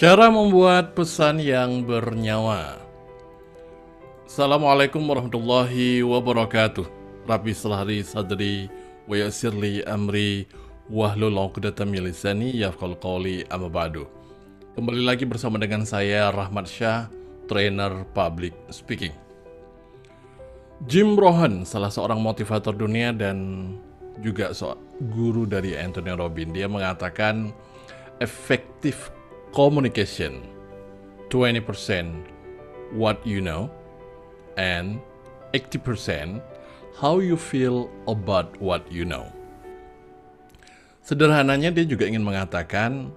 Cara membuat pesan yang bernyawa. Assalamualaikum warahmatullahi wabarakatuh. Rabbi shlahli sadri wa yassirli amri wahlul 'uqdatam min lisani yafqahu qawli amma ba'du. Kembali lagi bersama dengan saya Rahmat Syah, trainer public speaking. Jim Rohn, salah seorang motivator dunia dan juga guru dari Anthony Robbins, dia mengatakan effective communication 20% what you know and 80% how you feel about what you know. Sederhananya dia juga ingin mengatakan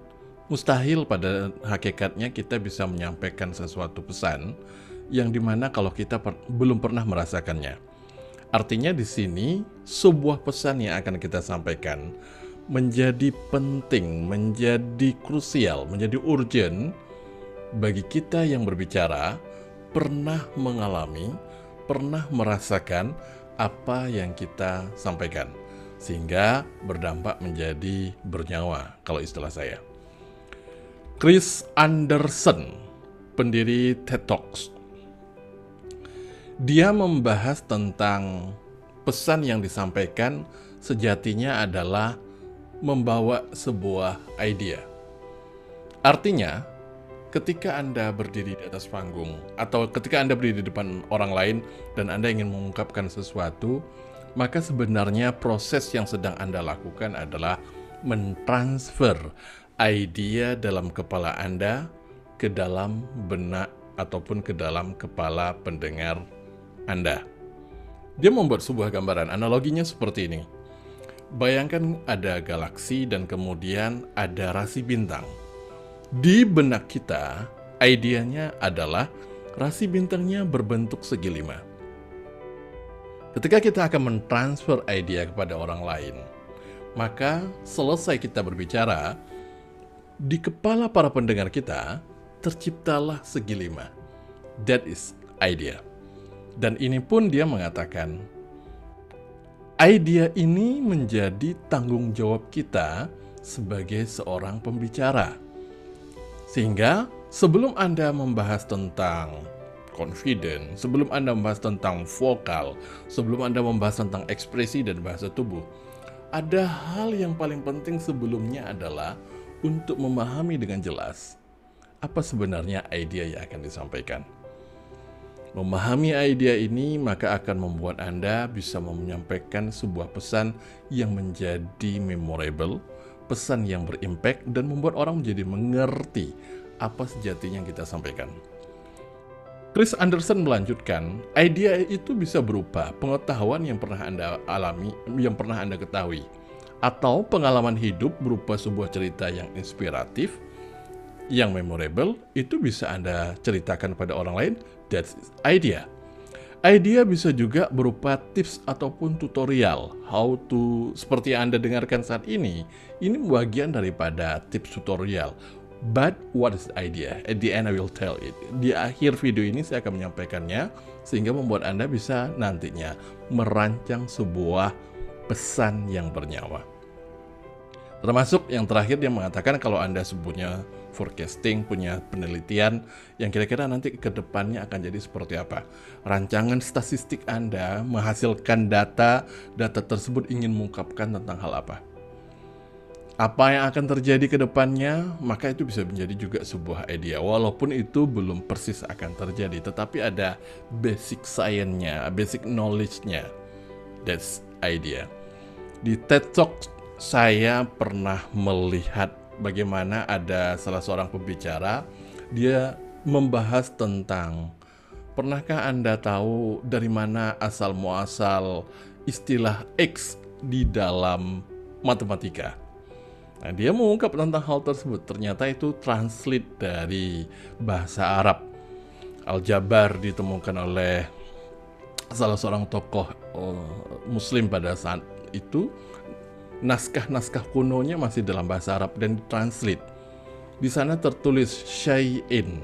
mustahil pada hakikatnya kita bisa menyampaikan sesuatu pesan yang dimana kalau kita belum pernah merasakannya. Artinya di sini sebuah pesan yang akan kita sampaikan menjadi penting, menjadi krusial, menjadi urgent bagi kita yang berbicara pernah mengalami, pernah merasakan apa yang kita sampaikan, sehingga berdampak menjadi bernyawa kalau istilah saya. Chris Anderson, pendiri TED Talks, dia membahas tentang pesan yang disampaikan sejatinya adalah membawa sebuah idea. Artinya, ketika Anda berdiri di atas panggung atau ketika Anda berdiri di depan orang lain dan Anda ingin mengungkapkan sesuatu, maka sebenarnya proses yang sedang Anda lakukan adalah mentransfer idea dalam kepala Anda ke dalam benak ataupun ke dalam kepala pendengar Anda. Dia membuat sebuah gambaran, analoginya seperti ini. Bayangkan ada galaksi dan kemudian ada rasi bintang. Di benak kita, idenya adalah rasi bintangnya berbentuk segi lima. Ketika kita akan mentransfer idea kepada orang lain, maka selesai kita berbicara, di kepala para pendengar kita terciptalah segi lima. That is idea. Dan ini pun dia mengatakan, idea ini menjadi tanggung jawab kita sebagai seorang pembicara. Sehingga sebelum Anda membahas tentang confident, sebelum Anda membahas tentang vokal, sebelum Anda membahas tentang ekspresi dan bahasa tubuh, ada hal yang paling penting sebelumnya adalah untuk memahami dengan jelas apa sebenarnya idea yang akan disampaikan. Memahami idea ini maka akan membuat Anda bisa menyampaikan sebuah pesan yang menjadi memorable, pesan yang berimpact dan membuat orang menjadi mengerti apa sejatinya yang kita sampaikan. Chris Anderson melanjutkan, idea itu bisa berupa pengetahuan yang pernah Anda alami, yang pernah Anda ketahui, atau pengalaman hidup berupa sebuah cerita yang inspiratif, yang memorable, itu bisa Anda ceritakan pada orang lain. That's idea. Idea bisa juga berupa tips ataupun tutorial. How to, seperti yang Anda dengarkan saat ini bagian daripada tips tutorial. But what is the idea? At the end I will tell it. Di akhir video ini saya akan menyampaikannya, sehingga membuat Anda bisa nantinya merancang sebuah pesan yang bernyawa. Termasuk yang terakhir dia mengatakan kalau Anda punya forecasting, punya penelitian yang kira-kira nanti ke depannya akan jadi seperti apa. Rancangan statistik Anda menghasilkan data tersebut ingin mengungkapkan tentang hal apa. Apa yang akan terjadi ke depannya, maka itu bisa menjadi juga sebuah idea. Walaupun itu belum persis akan terjadi, tetapi ada basic science-nya, basic knowledge-nya. That's idea. Di TED Talk saya pernah melihat bagaimana ada salah seorang pembicara, dia membahas tentang, pernahkah Anda tahu dari mana asal-muasal istilah X di dalam matematika? Nah, dia mengungkap tentang hal tersebut. Ternyata itu translate dari bahasa Arab. Aljabar ditemukan oleh salah seorang tokoh Muslim pada saat itu. Naskah-naskah kunonya masih dalam bahasa Arab dan ditranslate. Di sana tertulis syai'in.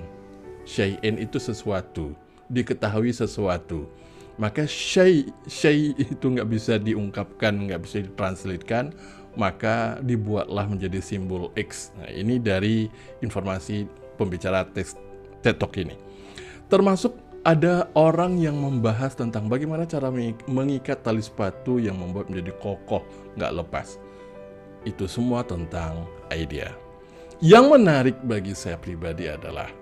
Syai'in itu sesuatu, diketahui sesuatu. Maka syai itu nggak bisa diungkapkan, nggak bisa ditranslatekan, maka dibuatlah menjadi simbol X. Nah, ini dari informasi pembicara TED Talk ini. Termasuk ada orang yang membahas tentang bagaimana cara mengikat tali sepatu yang membuat menjadi kokoh, nggak lepas. Itu semua tentang idea. Yang menarik bagi saya pribadi adalah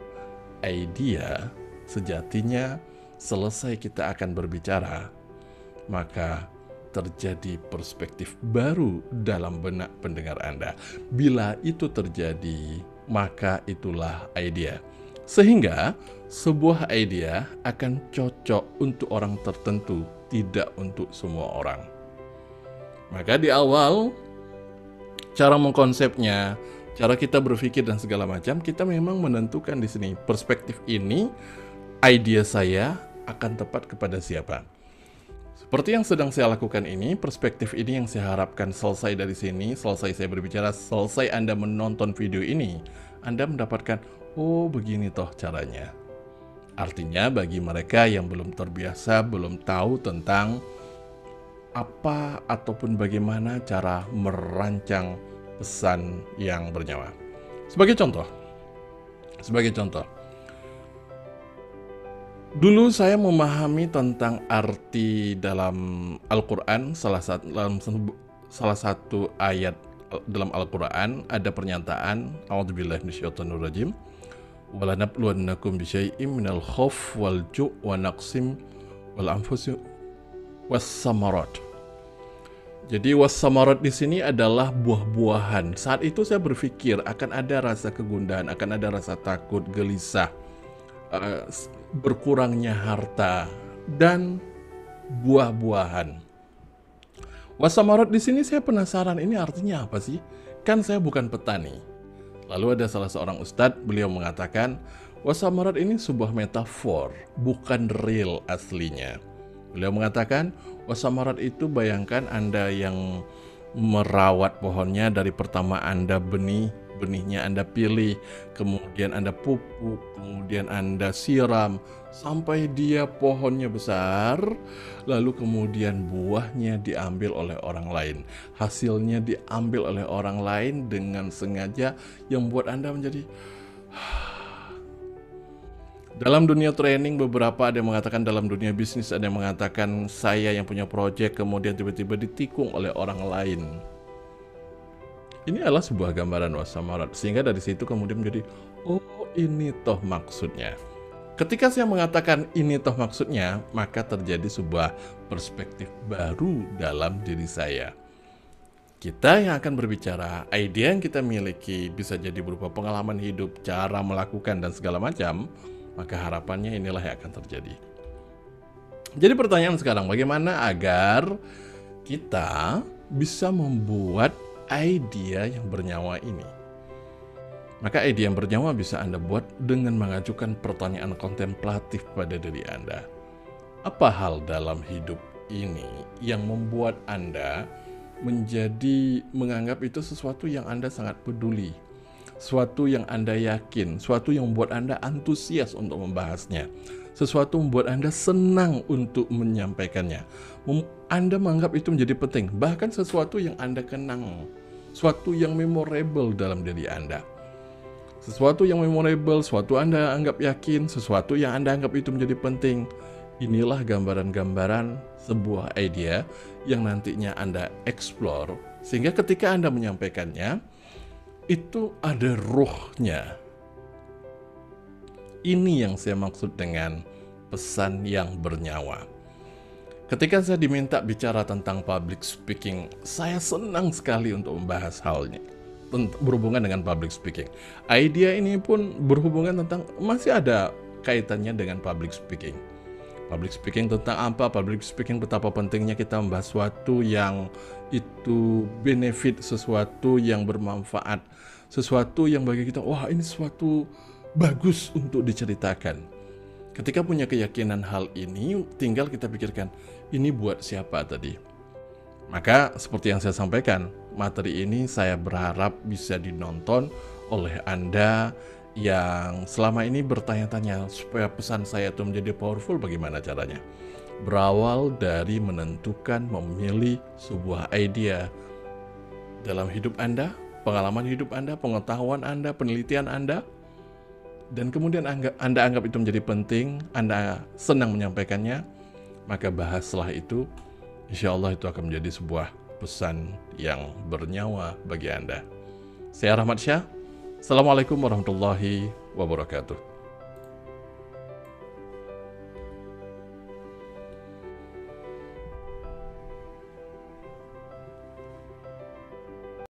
idea sejatinya selesai kita akan berbicara, maka terjadi perspektif baru dalam benak pendengar Anda. Bila itu terjadi, maka itulah idea. Sehingga sebuah idea akan cocok untuk orang tertentu, tidak untuk semua orang. Maka di awal, cara mengkonsepnya, cara kita berpikir dan segala macam, kita memang menentukan di sini perspektif ini, idea saya akan tepat kepada siapa. Seperti yang sedang saya lakukan ini, perspektif ini yang saya harapkan selesai dari sini, selesai saya berbicara, selesai Anda menonton video ini, Anda mendapatkan, oh begini toh caranya. Artinya bagi mereka yang belum terbiasa, belum tahu tentang apa ataupun bagaimana cara merancang pesan yang bernyawa. Sebagai contoh, dulu saya memahami tentang arti dalam Al-Quran, salah satu ayat dalam Al-Quran ada pernyataan, A'udzubillahi minasyaitonirrajim, walanabluwannakum bisyai'im minal khauf wal ju' wa naqsim wal anfusi was-samarat. Jadi was-samarat di sini adalah buah-buahan. Saat itu saya berpikir akan ada rasa kegundahan, akan ada rasa takut, gelisah, berkurangnya harta dan buah-buahan. Was-samarat di sini saya penasaran, ini artinya apa sih? Kan saya bukan petani. Lalu ada salah seorang ustadz, beliau mengatakan, was-samarat ini sebuah metafor, bukan real aslinya. Beliau mengatakan, was-samarat itu bayangkan Anda yang merawat pohonnya dari pertama Anda benihnya Anda pilih, kemudian Anda pupuk, kemudian Anda siram, sampai dia pohonnya besar, lalu kemudian buahnya diambil oleh orang lain. Hasilnya diambil oleh orang lain dengan sengaja yang membuat Anda menjadi... Dalam dunia training beberapa ada yang mengatakan, dalam dunia bisnis ada yang mengatakan saya yang punya proyek kemudian tiba-tiba ditikung oleh orang lain. Ini adalah sebuah gambaran was-samarat, sehingga dari situ kemudian menjadi, oh ini toh maksudnya. Ketika saya mengatakan ini toh maksudnya, maka terjadi sebuah perspektif baru dalam diri saya. Kita yang akan berbicara, ide yang kita miliki bisa jadi berupa pengalaman hidup, cara melakukan dan segala macam, maka harapannya inilah yang akan terjadi. Jadi pertanyaan sekarang, bagaimana agar kita bisa membuat idea yang bernyawa ini? Maka ide yang bernyawa bisa Anda buat dengan mengajukan pertanyaan kontemplatif pada diri Anda. Apa hal dalam hidup ini yang membuat Anda menganggap itu sesuatu yang Anda sangat peduli, sesuatu yang Anda yakin, sesuatu yang membuat Anda antusias untuk membahasnya, sesuatu membuat Anda senang untuk menyampaikannya. Anda menganggap itu menjadi penting, bahkan sesuatu yang Anda kenang, sesuatu yang memorable dalam diri Anda. Sesuatu yang memorable, sesuatu Anda anggap yakin, sesuatu yang Anda anggap itu menjadi penting. Inilah gambaran-gambaran sebuah idea yang nantinya Anda explore, sehingga ketika Anda menyampaikannya, itu ada ruhnya. Ini yang saya maksud dengan pesan yang bernyawa. Ketika saya diminta bicara tentang public speaking, saya senang sekali untuk membahas halnya berhubungan dengan public speaking. Idea ini pun berhubungan tentang, masih ada kaitannya dengan public speaking. Public speaking tentang apa? Public speaking betapa pentingnya kita membahas sesuatu yang itu benefit, sesuatu yang bermanfaat, sesuatu yang bagi kita, wah ini sesuatu bagus untuk diceritakan. Ketika punya keyakinan hal ini, tinggal kita pikirkan, ini buat siapa tadi? Maka seperti yang saya sampaikan, materi ini saya berharap bisa dinonton oleh Anda yang selama ini bertanya-tanya supaya pesan saya itu menjadi powerful, bagaimana caranya? Berawal dari menentukan, memilih sebuah idea dalam hidup Anda, pengalaman hidup Anda, pengetahuan Anda, penelitian Anda, dan kemudian Anda anggap itu menjadi penting, Anda senang menyampaikannya, maka bahas setelah itu, insya Allah itu akan menjadi sebuah pesan yang bernyawa bagi Anda. Saya Rahmat Syah. Assalamualaikum warahmatullahi wabarakatuh.